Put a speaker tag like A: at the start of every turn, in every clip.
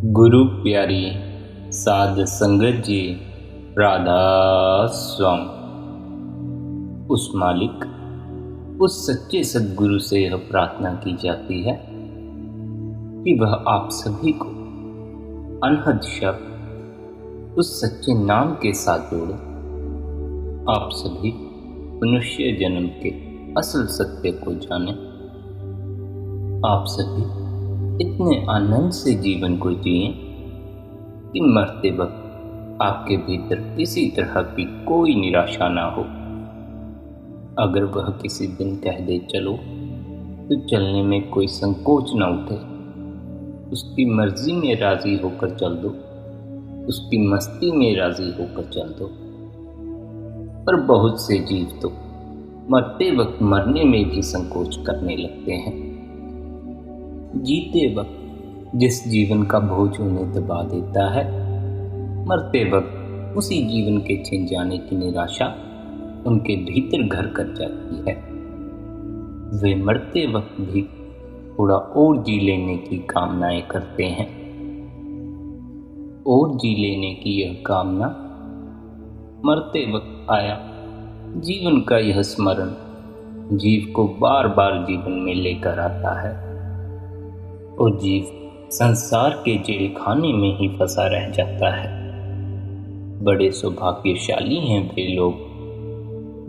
A: गुरु प्यारी साध संगत जी, राधा स्वामी। उस मालिक, उस सच्चे सद्गुरु से यह प्रार्थना की जाती है कि वह आप सभी को अनहद शब्द उस सच्चे नाम के साथ जोड़े। आप सभी मनुष्य जन्म के असल सत्य को जाने। आप सभी इतने आनंद से जीवन को जिए कि मरते वक्त आपके भीतर किसी तरह की कोई निराशा ना हो। अगर वह किसी दिन कह दे चलो, तो चलने में कोई संकोच न उठे। उसकी मर्जी में राजी होकर चल दो, उसकी मस्ती में राजी होकर चल दो। पर बहुत से जीव तो मरते वक्त मरने में भी संकोच करने लगते हैं। जीते वक्त जिस जीवन का बोझ उन्हें दबा देता है, मरते वक्त उसी जीवन के छिन जाने की निराशा उनके भीतर घर कर जाती है। वे मरते वक्त भी थोड़ा और जी लेने की कामनाएं करते हैं। और जी लेने की यह कामना मरते वक्त आया जीवन का यह स्मरण जीव को बार बार जीवन में लेकर आता है, और जीव संसार के जेल खाने में ही फंसा रह जाता है। बड़े सौभाग्यशाली हैं वे लोग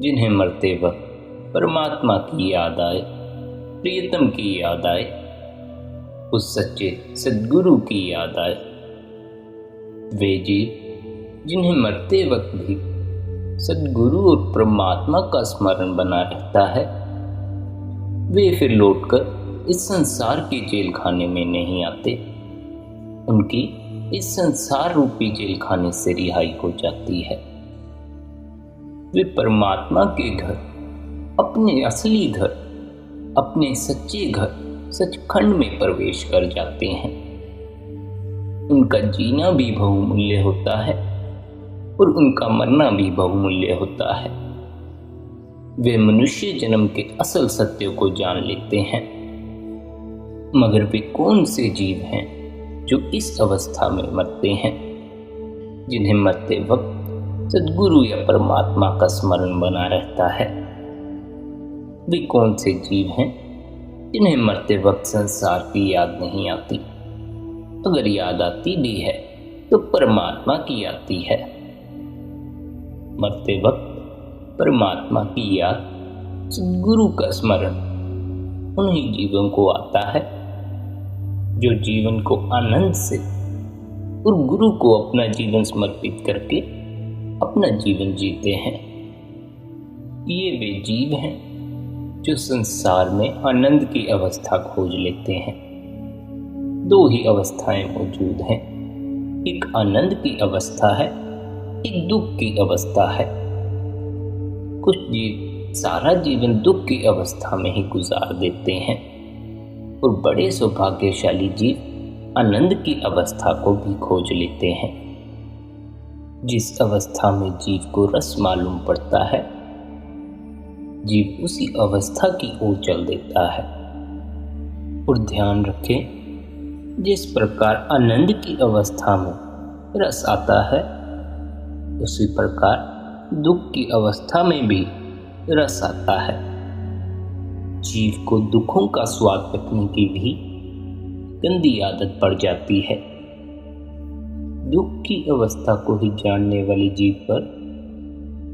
A: जिन्हें मरते वक्त परमात्मा की याद आए, प्रियतम की याद आए, उस सच्चे सद्गुरु की याद आए। वे जीव जिन्हें मरते वक्त भी सद्गुरु और परमात्मा का स्मरण बना रहता है, वे फिर लौटकर इस संसार के जेल खाने में नहीं आते। उनकी इस संसार रूपी जेल खाने से रिहाई हो जाती है। वे परमात्मा के घर, अपने असली घर, अपने सच्चे घर सचखंड में प्रवेश कर जाते हैं। उनका जीना भी बहुमूल्य होता है और उनका मरना भी बहुमूल्य होता है। वे मनुष्य जन्म के असल सत्य को जान लेते हैं। मगर वे कौन से जीव हैं जो इस अवस्था में मरते हैं, जिन्हें मरते वक्त सद्गुरु या परमात्मा का स्मरण बना रहता है? वे कौन से जीव हैं जिन्हें मरते वक्त संसार की याद नहीं आती? अगर याद आती भी है तो परमात्मा की आती है। मरते वक्त परमात्मा की याद, सद्गुरु का स्मरण उन्हीं जीवों को आता है जो जीवन को आनंद से और गुरु को अपना जीवन समर्पित करके अपना जीवन जीते हैं। ये वे जीव हैं जो संसार में आनंद की अवस्था खोज लेते हैं। दो ही अवस्थाएं मौजूद हैं, एक आनंद की अवस्था है, एक दुख की अवस्था है। कुछ जीव सारा जीवन दुख की अवस्था में ही गुजार देते हैं, और बड़े सौभाग्यशाली जीव आनंद की अवस्था को भी खोज लेते हैं। जिस अवस्था में जीव को रस मालूम पड़ता है, जीव उसी अवस्था की ओर चल देता है। और ध्यान रखें, जिस प्रकार आनंद की अवस्था में रस आता है, उसी प्रकार दुख की अवस्था में भी रस आता है। जीव को दुखों का स्वाद चखने की भी गंदी आदत पड़ जाती है। दुख की अवस्था को ही जानने वाली जीव पर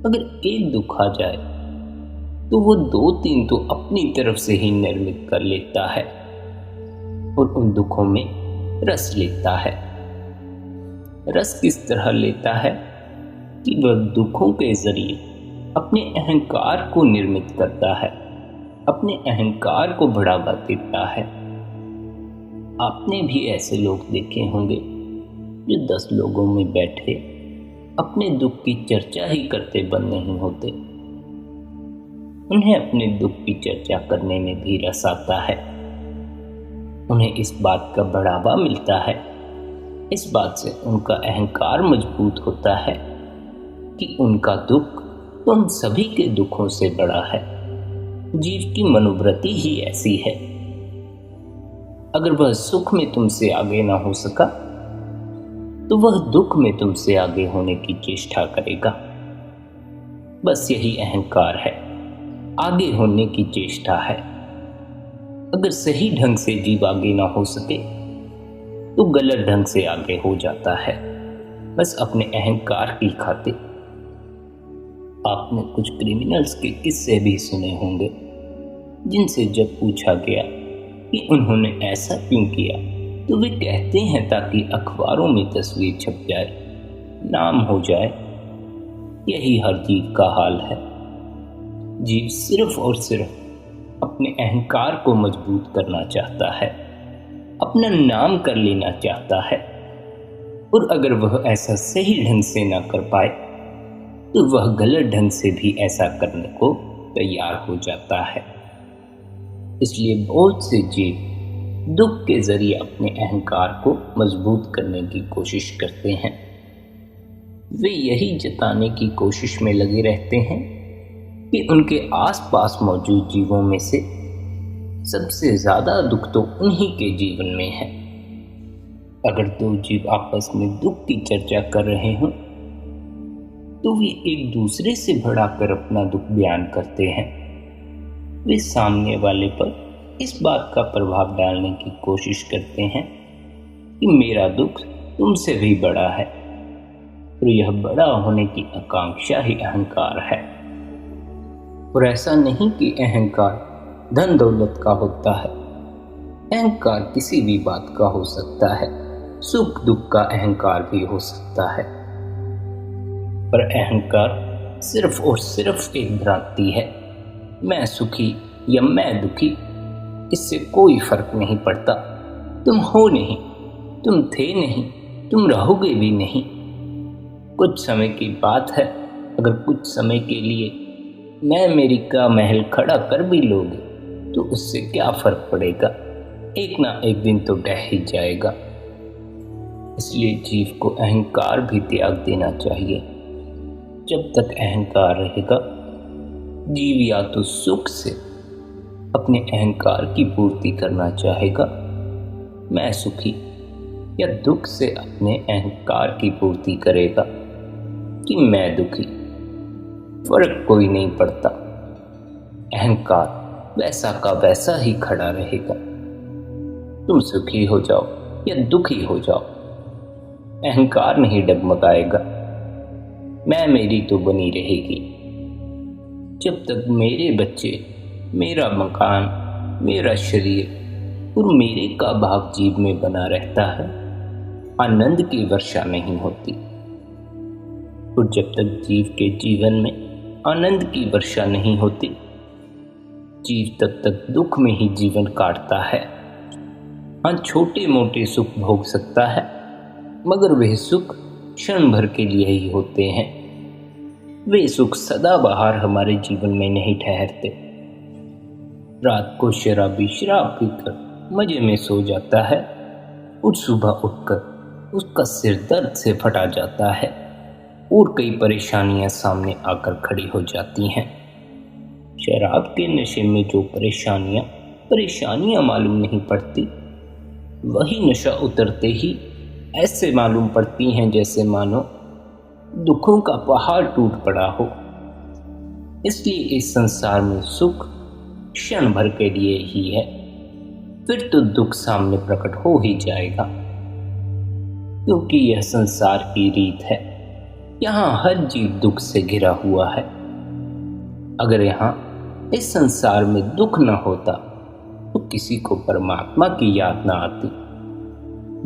A: अगर एक दुख आ जाए तो वो दो तीन तो अपनी तरफ से ही निर्मित कर लेता है और उन दुखों में रस लेता है। रस किस तरह लेता है कि वह दुखों के जरिए अपने अहंकार को निर्मित करता है, अपने अहंकार को बढ़ावा देता है। आपने भी ऐसे लोग देखे होंगे जो 10 लोगों में बैठे अपने दुख की चर्चा ही करते बंद नहीं होते। उन्हें अपने दुख की चर्चा करने में भी रस आता है। उन्हें इस बात का बढ़ावा मिलता है, इस बात से उनका अहंकार मजबूत होता है कि उनका दुख उन सभी के दुखों से बड़ा है। जीव की मनोवृत्ति ही ऐसी है। अगर वह सुख में तुमसे आगे ना हो सका तो वह दुख में तुमसे आगे होने की चेष्टा करेगा। बस यही अहंकार है, आगे होने की चेष्टा है। अगर सही ढंग से जीव आगे ना हो सके तो गलत ढंग से आगे हो जाता है, बस अपने अहंकार की खातिर। आपने कुछ क्रिमिनल्स के किस्से भी सुने होंगे, जिनसे जब पूछा गया कि उन्होंने ऐसा क्यों किया तो वे कहते हैं ताकि अखबारों में तस्वीर छप जाए, नाम हो जाए। यही हर जीव का हाल है। जीव सिर्फ और सिर्फ अपने अहंकार को मजबूत करना चाहता है, अपना नाम कर लेना चाहता है, और अगर वह ऐसा सही ढंग से ना कर पाए तो वह गलत ढंग से भी ऐसा करने को तैयार हो जाता है। इसलिए बहुत से जीव दुख के जरिए अपने अहंकार को मजबूत करने की कोशिश करते हैं। वे यही जताने की कोशिश में लगे रहते हैं कि उनके आसपास मौजूद जीवों में से सबसे ज्यादा दुख तो उन्हीं के जीवन में है। अगर दो जीव आपस में दुख की चर्चा कर रहे हों तो वे एक दूसरे से बढ़ाकर अपना दुख बयान करते हैं। वे सामने वाले पर इस बात का प्रभाव डालने की कोशिश करते हैं कि मेरा दुख तुमसे भी बड़ा है, और यह बड़ा होने की आकांक्षा ही अहंकार है। और ऐसा नहीं कि अहंकार धन दौलत का होता है। अहंकार किसी भी बात का हो सकता है, सुख दुख का अहंकार भी हो सकता है। पर अहंकार सिर्फ और सिर्फ एक भ्रांति है। मैं सुखी या मैं दुखी, इससे कोई फर्क नहीं पड़ता। तुम हो नहीं, तुम थे नहीं, तुम रहोगे भी नहीं। कुछ समय की बात है। अगर कुछ समय के लिए मैं मेरी का महल खड़ा कर भी लोगे तो उससे क्या फर्क पड़ेगा, एक ना एक दिन तो ढह ही जाएगा। इसलिए जीव को अहंकार भी त्याग देना चाहिए। जब तक अहंकार रहेगा, जीव या तो सुख से अपने अहंकार की पूर्ति करना चाहेगा, मैं सुखी, या दुख से अपने अहंकार की पूर्ति करेगा कि मैं दुखी। फर्क कोई नहीं पड़ता। अहंकार वैसा का वैसा ही खड़ा रहेगा। तुम सुखी हो जाओ या दुखी हो जाओ, अहंकार नहीं डगमगाएगा। मैं मेरी तो बनी रहेगी। जब तक मेरे बच्चे, मेरा मकान, मेरा शरीर और मेरे का भाव जीव में बना रहता है, आनंद की वर्षा नहीं होती। और जब तक जीव के जीवन में आनंद की वर्षा नहीं होती, जीव तब तक दुख में ही जीवन काटता है। हाँ, छोटे मोटे सुख भोग सकता है, मगर वह सुख क्षण भर के लिए ही होते हैं। वे सुख सदाबहार हमारे जीवन में नहीं ठहरते। रात को शराबी शराब पीकर मजे में सो जाता है और सुबह उठकर उसका सिर दर्द से फटा जाता है और कई परेशानियां सामने आकर खड़ी हो जाती हैं। शराब के नशे में जो परेशानियां मालूम नहीं पड़ती, वही नशा उतरते ही ऐसे मालूम पड़ती हैं जैसे मानो दुखों का पहाड़ टूट पड़ा हो। इसलिए इस संसार में सुख क्षण भर के लिए ही है, फिर तो दुख सामने प्रकट हो ही जाएगा। क्योंकि यह संसार की रीत है। यहाँ हर जीव दुख से घिरा हुआ है। अगर यहाँ इस संसार में दुख न होता तो किसी को परमात्मा की याद न आती।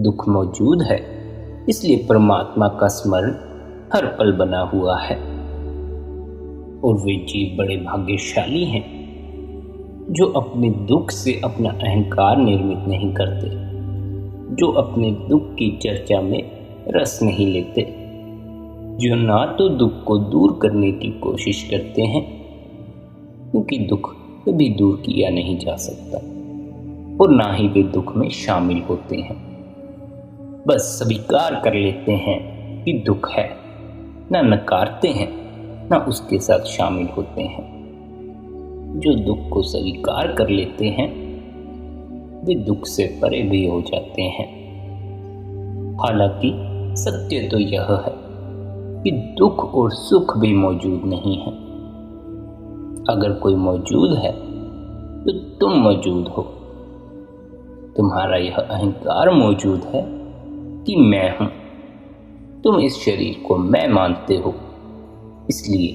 A: दुख मौजूद है, इसलिए परमात्मा का स्मरण हर पल बना हुआ है। और वे जीव बड़े भाग्यशाली हैं जो अपने दुख से अपना अहंकार निर्मित नहीं करते, जो अपने दुख की चर्चा में रस नहीं लेते, जो ना तो दुख को दूर करने की कोशिश करते हैं, क्योंकि दुख कभी दूर किया नहीं जा सकता, और ना ही वे दुख में शामिल होते हैं। बस स्वीकार कर लेते हैं कि दुख है, ना नकारते हैं, ना उसके साथ शामिल होते हैं। जो दुख को स्वीकार कर लेते हैं वे दुख से परे भी हो जाते हैं। हालांकि सत्य तो यह है कि दुख और सुख भी मौजूद नहीं है। अगर कोई मौजूद है तो तुम मौजूद हो। तुम्हारा यह अहंकार मौजूद है कि मैं हूं। तुम इस शरीर को मैं मानते हो, इसलिए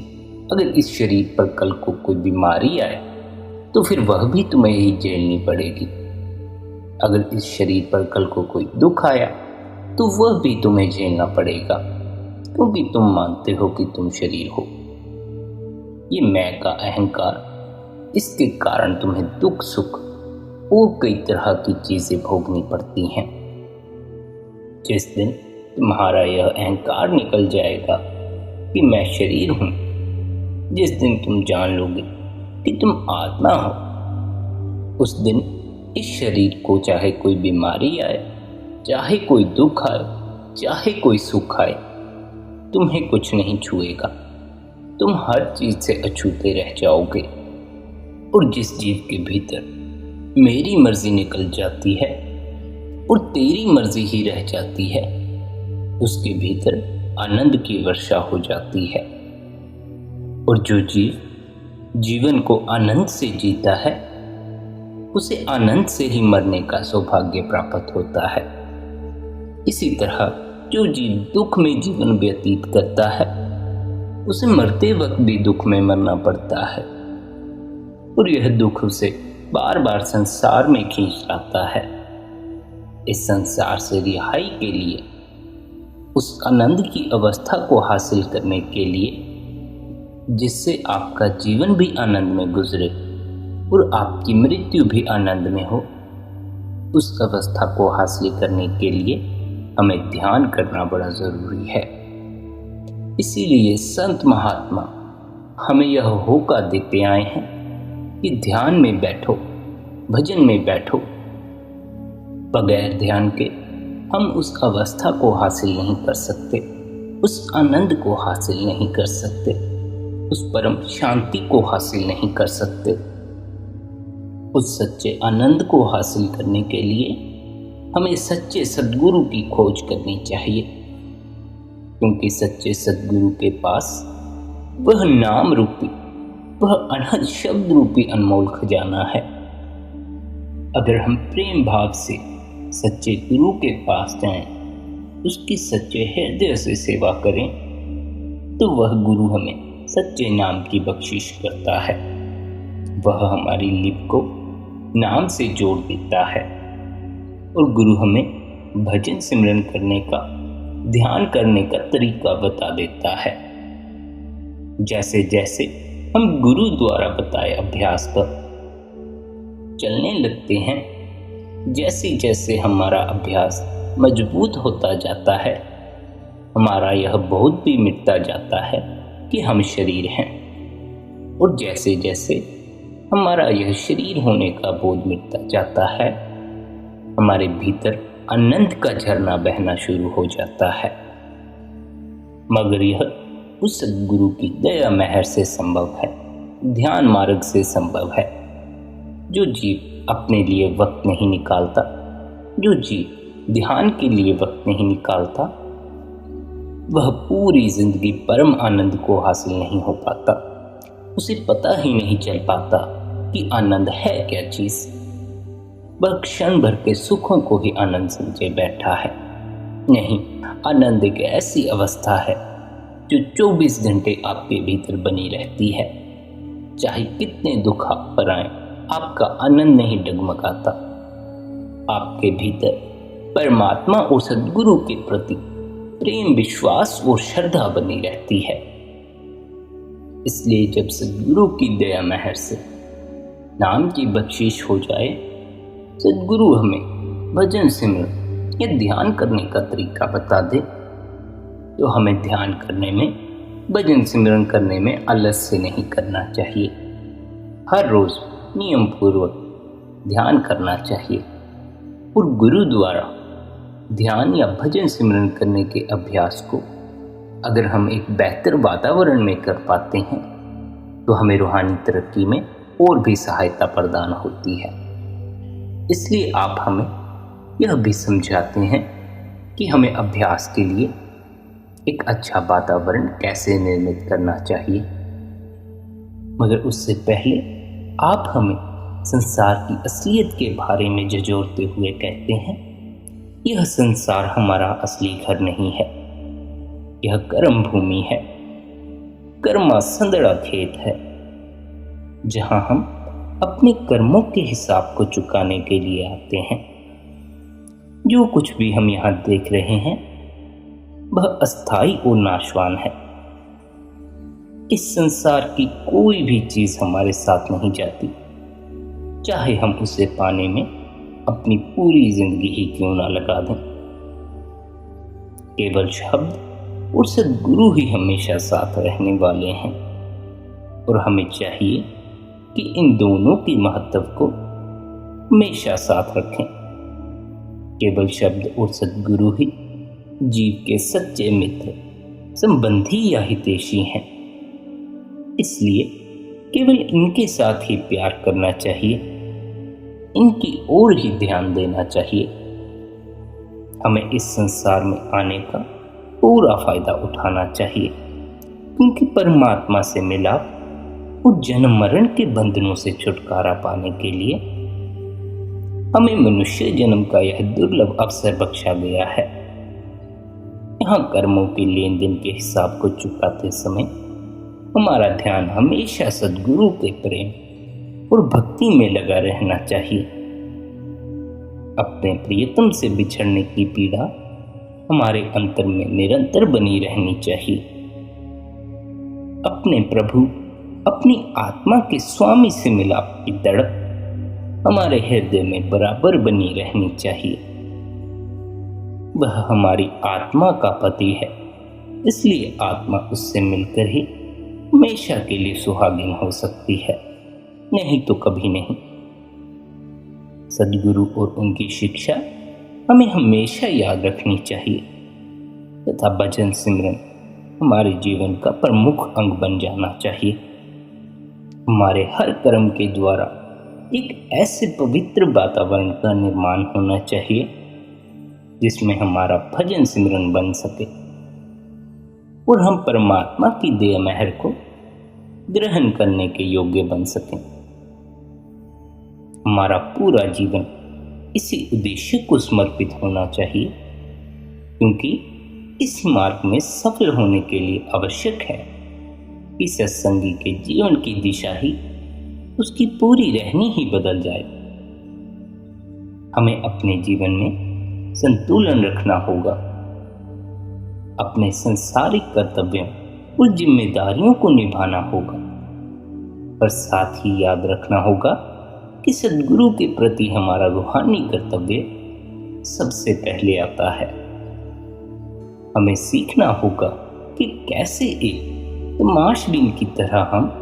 A: अगर इस शरीर पर कल को कोई बीमारी आए तो फिर वह भी तुम्हें ही झेलनी पड़ेगी। अगर इस शरीर पर कल को कोई दुख आया तो वह भी तुम्हें झेलना पड़ेगा, क्योंकि तुम मानते हो कि तुम शरीर हो। ये मैं का अहंकार, इसके कारण तुम्हें दुख सुख और कई तरह की चीजें भोगनी पड़ती हैं। जिस दिन तुम्हारा यह अहंकार निकल जाएगा कि मैं शरीर हूं, जिस दिन तुम जान लोगे कि तुम आत्मा हो, उस दिन इस शरीर को चाहे कोई बीमारी आए, चाहे कोई दुख आए, चाहे कोई सुख आए, तुम्हें कुछ नहीं छुएगा। तुम हर चीज से अछूते रह जाओगे। और जिस जीव के भीतर मेरी मर्जी निकल जाती है और तेरी मर्जी ही रह जाती है, उसके भीतर आनंद की वर्षा हो जाती है। और जो जीव जीवन को आनंद से जीता है, उसे आनंद से ही मरने का सौभाग्य प्राप्त होता है। इसी तरह जो जीव दुख में जीवन व्यतीत करता है, उसे मरते वक्त भी दुख में मरना पड़ता है, और यह दुख उसे बार बार संसार में खींच लाता है। इस संसार से रिहाई के लिए, उस आनंद की अवस्था को हासिल करने के लिए, जिससे आपका जीवन भी आनंद में गुजरे और आपकी मृत्यु भी आनंद में हो, उस अवस्था को हासिल करने के लिए हमें ध्यान करना बड़ा जरूरी है। इसीलिए संत महात्मा हमें यह होका देते आए हैं कि ध्यान में बैठो, भजन में बैठो। बगैर ध्यान के हम उस अवस्था को हासिल नहीं कर सकते, उस आनंद को हासिल नहीं कर सकते, उस परम शांति को हासिल नहीं कर सकते। उस सच्चे आनंद को हासिल करने के लिए हमें सच्चे सद्गुरु की खोज करनी चाहिए, क्योंकि सच्चे सद्गुरु के पास वह नाम रूपी, वह अनहद शब्द रूपी अनमोल खजाना है। अगर हम प्रेम भाव से सच्चे गुरु के पास जाएं, उसकी सच्चे हृदय से सेवा करें, तो वह गुरु हमें सच्चे नाम की बख्शिश करता है। वह हमारी लिप को नाम से जोड़ देता है, और गुरु हमें भजन सिमरन करने का, ध्यान करने का तरीका बता देता है। जैसे जैसे हम गुरु द्वारा बताए अभ्यास पर चलने लगते हैं, जैसे जैसे हमारा अभ्यास मजबूत होता जाता है, हमारा यह बोध भी मिटता जाता है कि हम शरीर हैं। और जैसे जैसे हमारा यह शरीर होने का बोध मिटता जाता है, हमारे भीतर आनंद का झरना बहना शुरू हो जाता है। मगर यह उस सद्गुरु की दया मेहर से संभव है, ध्यान मार्ग से संभव है। जो जीव अपने लिए वक्त नहीं निकालता, जो जीव ध्यान के लिए वक्त नहीं निकालता, वह पूरी जिंदगी परम आनंद को हासिल नहीं हो पाता। उसे पता ही नहीं चल पाता कि आनंद है क्या चीज। वह क्षण भर के सुखों को ही आनंद समझे बैठा है। नहीं, आनंद एक ऐसी अवस्था है जो 24 घंटे आपके भीतर बनी रहती है। चाहे कितने दुख आप पर आए, आपका आनंद नहीं डगमगाता। आपके भीतर परमात्मा और सद्गुरु के प्रति प्रेम, विश्वास और श्रद्धा बनी रहती है। इसलिए जब सद्गुरु की दया मेहर से नाम की बख्शिश हो जाए, सद्गुरु हमें भजन सिमरन या ध्यान करने का तरीका बता दे, तो हमें ध्यान करने में, भजन सिमरन करने में आलस्य नहीं करना चाहिए। हर रोज नियम पूर्वक ध्यान करना चाहिए। और गुरु द्वारा ध्यान या भजन सिमरन करने के अभ्यास को अगर हम एक बेहतर वातावरण में कर पाते हैं, तो हमें रूहानी तरक्की में और भी सहायता प्रदान होती है। इसलिए आप हमें यह भी समझाते हैं कि हमें अभ्यास के लिए एक अच्छा वातावरण कैसे निर्मित करना चाहिए, मगर उससे पहले आप हमें संसार की असलियत के बारे में झंझोड़ते हुए कहते हैं, यह संसार हमारा असली घर नहीं है, यह कर्म भूमि है, कर्मा संदड़ा खेत है, जहां हम अपने कर्मों के हिसाब को चुकाने के लिए आते हैं। जो कुछ भी हम यहाँ देख रहे हैं वह अस्थाई और नाशवान है। इस संसार की कोई भी चीज हमारे साथ नहीं जाती, चाहे हम उसे पाने में अपनी पूरी जिंदगी ही क्यों ना लगा दें। केवल शब्द और सद्गुरु ही हमेशा साथ रहने वाले हैं, और हमें चाहिए कि इन दोनों की महत्व को हमेशा साथ रखें। केवल शब्द और सद्गुरु ही जीव के सच्चे मित्र, संबंधी या हितैषी हैं। इसलिए केवल इनके साथ ही प्यार करना चाहिए, इनकी ओर ही ध्यान देना चाहिए। हमें इस संसार में आने का पूरा फायदा उठाना चाहिए, क्योंकि परमात्मा से मिलाप और जन्म मरण के बंधनों से छुटकारा पाने के लिए हमें मनुष्य जन्म का यह दुर्लभ अवसर बख्शा गया है। यहाँ कर्मों के लेन देन के हिसाब को चुकाते समय हमारा ध्यान हमेशा सद्गुरु के प्रेम और भक्ति में लगा रहना चाहिए। अपने प्रियतम से बिछड़ने की पीड़ा हमारे अंतर में निरंतर बनी रहनी चाहिए। अपने प्रभु, अपनी आत्मा के स्वामी से मिलाप की तड़प हमारे हृदय में बराबर बनी रहनी चाहिए। वह हमारी आत्मा का पति है, इसलिए आत्मा उससे मिलकर ही हमेशा के लिए सुहागिन हो सकती है, नहीं तो कभी नहीं। सद्गुरु और उनकी शिक्षा हमें हमेशा याद रखनी चाहिए तथा भजन सिमरन हमारे जीवन का प्रमुख अंग बन जाना चाहिए। हमारे हर कर्म के द्वारा एक ऐसे पवित्र वातावरण का निर्माण होना चाहिए जिसमें हमारा भजन सिमरन बन सके और हम परमात्मा की दया मेहर को ग्रहण करने के योग्य बन सकें। हमारा पूरा जीवन इसी उद्देश्य को समर्पित होना चाहिए, क्योंकि इस मार्ग में सफल होने के लिए आवश्यक है कि सत्संगी के जीवन की दिशा ही उसकी पूरी रहनी ही बदल जाए। हमें अपने जीवन में संतुलन रखना होगा, अपने सांसारिक कर्तव्यों और जिम्मेदारियों को निभाना होगा, पर साथ ही याद रखना होगा कि सद्गुरु के प्रति हमारा रूहानी कर्तव्य सबसे पहले आता है। हमें सीखना होगा कि कैसे एक तमाशबीन की तरह हम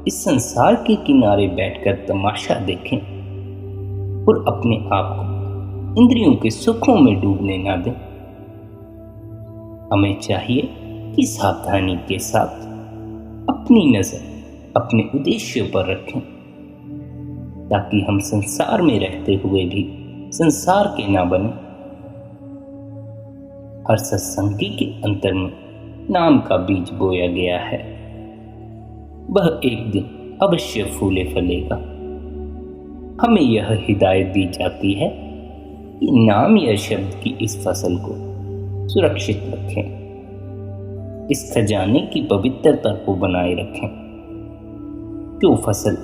A: इस संसार के किनारे बैठकर तमाशा देखें और अपने आप को इंद्रियों के सुखों में डूबने ना दें। हमें चाहिए कि सावधानी के साथ अपनी नजर अपने उद्देश्य पर रखें, ताकि हम संसार में रहते हुए भी संसार के ना बने। हर सत्संगी के अंतर में नाम का बीज बोया गया है, वह एक दिन अवश्य फूले फलेगा। हमें यह हिदायत दी जाती है कि नाम या शब्द की इस फसल को सुरक्षित रखें, इस खजाने की पवित्रता को बनाए रखें। जो फसल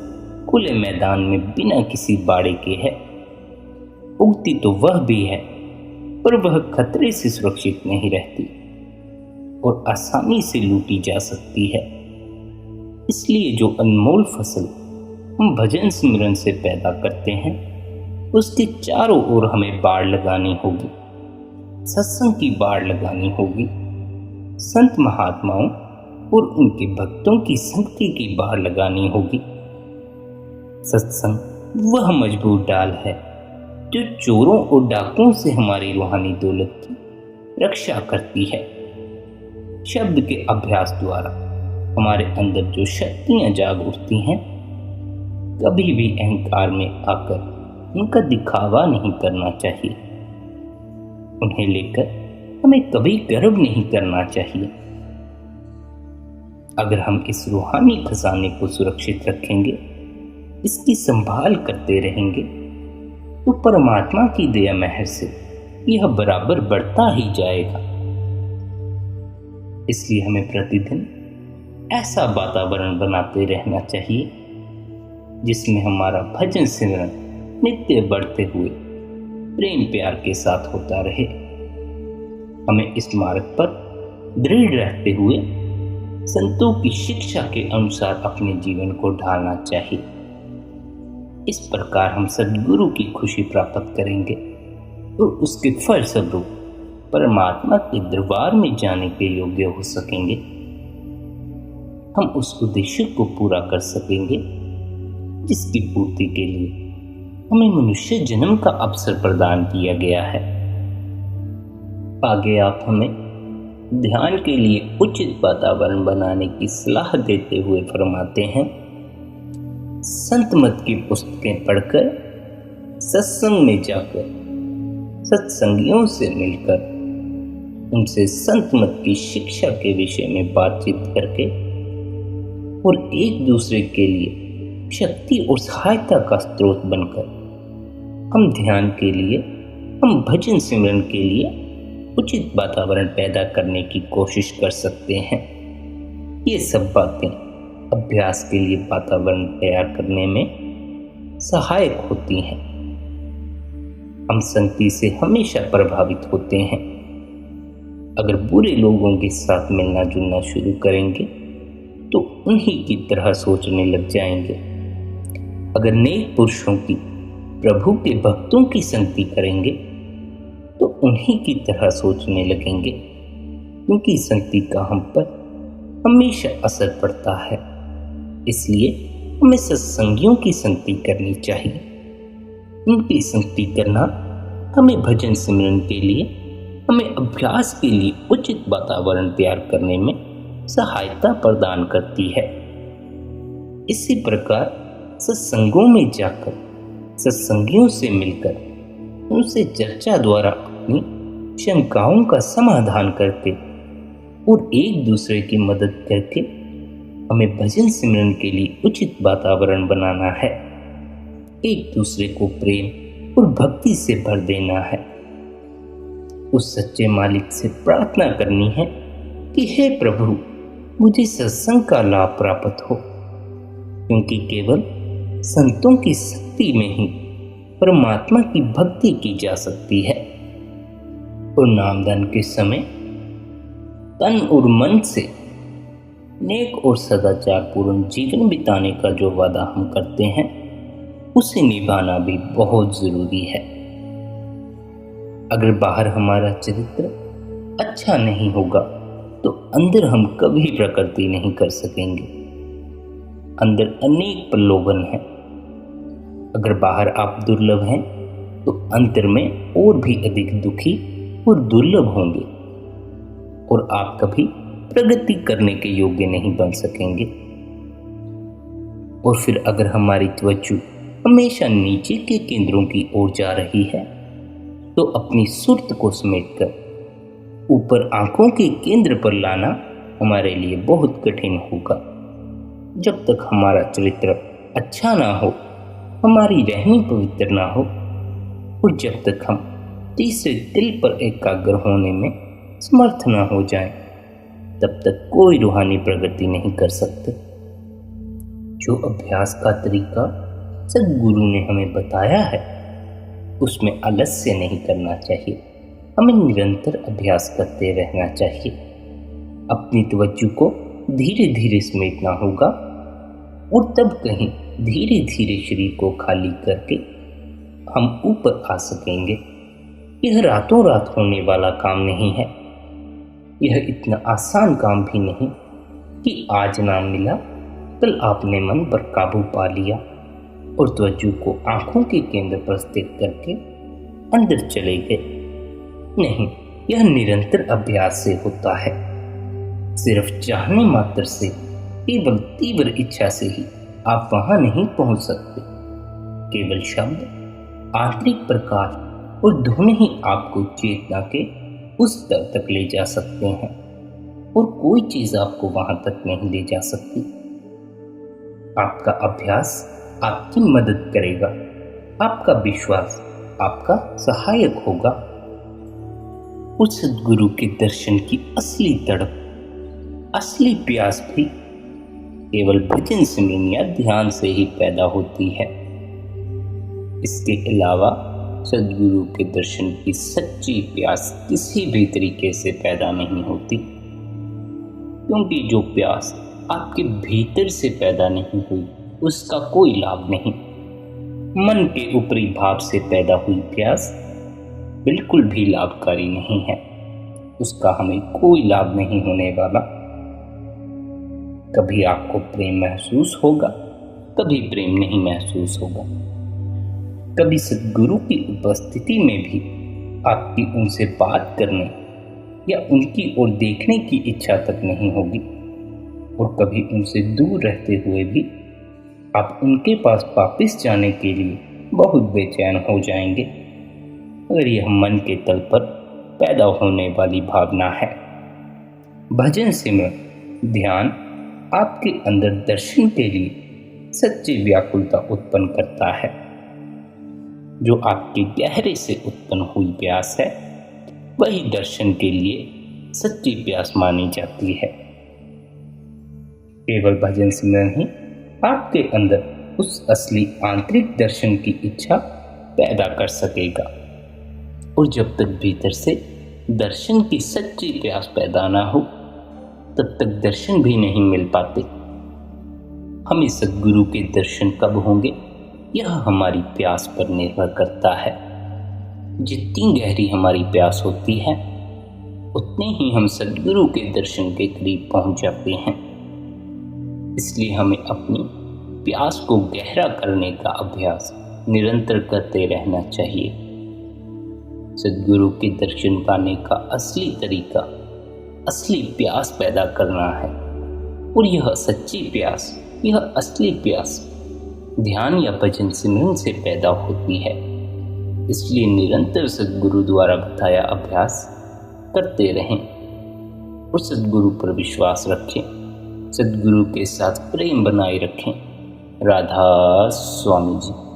A: खुले मैदान में बिना किसी बाड़े के है, उगती तो वह भी है, पर वह खतरे से सुरक्षित नहीं रहती और आसानी से लूटी जा सकती है। इसलिए जो अनमोल फसल हम भजन सिमरन से पैदा करते हैं, उसके चारों ओर हमें बाड़ लगानी होगी, सत्संग की बाड़ लगानी होगी, संत महात्माओं और उनके भक्तों की संगति की बाड़ लगानी होगी। सत्संग वह मजबूत डाल है जो चोरों और डाकुओं से हमारी रूहानी दौलत की रक्षा करती है। शब्द के अभ्यास द्वारा हमारे अंदर जो शक्तियां जाग उठती हैं, कभी भी अहंकार में आकर उनका दिखावा नहीं करना चाहिए। उन्हें लेकर हमें कभी गर्व नहीं करना चाहिए। अगर हम इस रूहानी खजाने को सुरक्षित रखेंगे, इसकी संभाल करते रहेंगे, तो परमात्मा की दया मेहर से यह बराबर बढ़ता ही जाएगा। इसलिए हमें प्रतिदिन ऐसा वातावरण बनाते रहना चाहिए जिसमें हमारा भजन सिमरन नित्य बढ़ते हुए प्रेम प्यार के साथ होता रहे। हमें इस मार्ग पर दृढ़ रहते हुए संतों की शिक्षा के अनुसार अपने जीवन को ढालना चाहिए। इस प्रकार हम सद्गुरु की खुशी प्राप्त करेंगे और उसके फलस्वरूप परमात्मा के दरबार में जाने के योग्य हो सकेंगे। हम उस उद्देश्य को पूरा कर सकेंगे जिसकी पूर्ति के लिए हमें मनुष्य जन्म का अवसर प्रदान किया गया है। आगे आप हमें ध्यान के लिए उचित वातावरण बनाने की सलाह देते हुए फरमाते हैं, संत मत की पुस्तकें पढ़कर, सत्संग में जाकर, सत्संगियों से मिलकर, उनसे संत मत की शिक्षा के विषय में बातचीत करके और एक दूसरे के लिए शक्ति और सहायता का स्रोत बनकर हम ध्यान के लिए, हम भजन सिमरन के लिए उचित वातावरण पैदा करने की कोशिश कर सकते हैं। ये सब बातें अभ्यास के लिए वातावरण तैयार करने में सहायक होती हैं। हम संगति से हमेशा प्रभावित होते हैं। अगर बुरे लोगों के साथ मिलना जुलना शुरू करेंगे तो उन्हीं की तरह सोचने लग जाएंगे। अगर नेक पुरुषों की, प्रभु के भक्तों की संगति करेंगे तो उन्हीं की तरह सोचने लगेंगे, क्योंकि संगति का हम पर हमेशा असर पड़ता है। इसलिए हमें सत्संगियों की संगति करनी चाहिए। उनकी संगति करना हमें भजन सिमरन के लिए, हमें अभ्यास के लिए उचित वातावरण तैयार करने में सहायता प्रदान करती है। इसी प्रकार सत्संगों में जाकर, सत्संगियों से मिलकर, उनसे चर्चा द्वारा अपनी शंकाओं का समाधान करके और एक दूसरे की मदद करके हमें भजन सिमरन के लिए उचित वातावरण बनाना है। एक दूसरे को प्रेम और भक्ति से भर देना है। उस सच्चे मालिक से प्रार्थना करनी है कि हे प्रभु, मुझे सत्संग का लाभ प्राप्त हो, क्योंकि केवल संतों की शक्ति में ही परमात्मा की भक्ति की जा सकती है। और नामदान के समय तन और मन से नेक और सदाचार पूर्ण जीवन बिताने का जो वादा हम करते हैं, उसे निभाना भी बहुत जरूरी है। अगर बाहर हमारा चरित्र अच्छा नहीं होगा तो अंदर हम कभी प्रगति नहीं कर सकेंगे। अंदर अनेक प्रलोभन हैं। अगर बाहर आप दुर्लभ हैं तो अंतर में और भी अधिक दुखी और दुर्लभ होंगे और आप कभी प्रगति करने के योग्य नहीं बन सकेंगे। और फिर अगर हमारी त्वचा हमेशा नीचे के केंद्रों की ओर जा रही है तो अपनी सुर्त को समेटकर ऊपर आंखों के केंद्र पर लाना हमारे लिए बहुत कठिन होगा। जब तक हमारा चरित्र अच्छा ना हो, हमारी रहनी पवित्र ना हो और जब तक हम तीसरे दिल पर एकाग्र होने में समर्थ ना हो जाएं, तब तक कोई रूहानी प्रगति नहीं कर सकते। जो अभ्यास का तरीका सद्गुरु ने हमें बताया है, उसमें आलस्य नहीं करना चाहिए। हमें निरंतर अभ्यास करते रहना चाहिए। अपनी तवज्जो को धीरे धीरे समेटना होगा और तब कहीं धीरे धीरे शरीर को खाली करके हम ऊपर आ सकेंगे। यह रातों रात होने वाला काम नहीं है। यह इतना आसान काम भी नहीं कि आज ना मिला कल आपने मन पर काबू पा लिया और तवज्जो को आंखों के केंद्र पर स्थित करके अंदर चले गए। नहीं, यह निरंतर अभ्यास से होता है। सिर्फ चाहने मात्र से, केवल तीव्र इच्छा से ही आप वहां नहीं पहुंच सकते। केवल शब्द, आंतरिक प्रकाश और धुन ही आपको चेतना के उस स्तर तक ले जा सकते हैं और कोई चीज आपको वहां तक नहीं ले जा सकती। आपका अभ्यास आपकी मदद करेगा, आपका विश्वास आपका सहायक होगा। उस सद्गुरु के दर्शन की असली तड़प, असली प्यास भी केवल भजन सिमरन या ध्यान से ही पैदा होती है। इसके अलावा सद्गुरु के दर्शन की सच्ची प्यास किसी भी तरीके से पैदा नहीं होती, क्योंकि जो प्यास आपके भीतर से पैदा नहीं हुई उसका कोई लाभ नहीं। मन के ऊपरी भाव से पैदा हुई प्यास बिल्कुल भी लाभकारी नहीं है, उसका हमें कोई लाभ नहीं होने वाला। कभी आपको प्रेम महसूस होगा, कभी प्रेम नहीं महसूस होगा। कभी सद्गुरु की उपस्थिति में भी आपकी उनसे बात करने या उनकी ओर देखने की इच्छा तक नहीं होगी, और कभी उनसे दूर रहते हुए भी आप उनके पास वापस जाने के लिए बहुत बेचैन हो जाएंगे, अगर यह मन के तल पर पैदा होने वाली भावना है। भजन सिमरन ध्यान आपके अंदर दर्शन के लिए सच्ची व्याकुलता उत्पन्न करता है। जो आपके गहरे से उत्पन्न हुई प्यास है वही दर्शन के लिए सच्ची प्यास मानी जाती है। केवल भजन सिमरन ही आपके अंदर उस असली आंतरिक दर्शन की इच्छा पैदा कर सकेगा, और जब तक भीतर से दर्शन की सच्ची प्यास पैदा ना हो तब तक दर्शन भी नहीं मिल पाते। हमें सद्गुरु के दर्शन कब होंगे यह हमारी प्यास पर निर्भर करता है। जितनी गहरी हमारी प्यास होती है उतने ही हम सद्गुरु के दर्शन के करीब पहुंच जाते हैं। इसलिए हमें अपनी प्यास को गहरा करने का अभ्यास निरंतर करते रहना चाहिए। सद्गुरु के दर्शन पाने का असली तरीका असली प्यास पैदा करना है, और यह सच्ची प्यास, यह असली प्यास ध्यान या भजन सिमरन से पैदा होती है। इसलिए निरंतर सद्गुरु द्वारा बताया अभ्यास करते रहें और सद्गुरु पर विश्वास रखें, सद्गुरु के साथ प्रेम बनाए रखें। राधा स्वामी जी।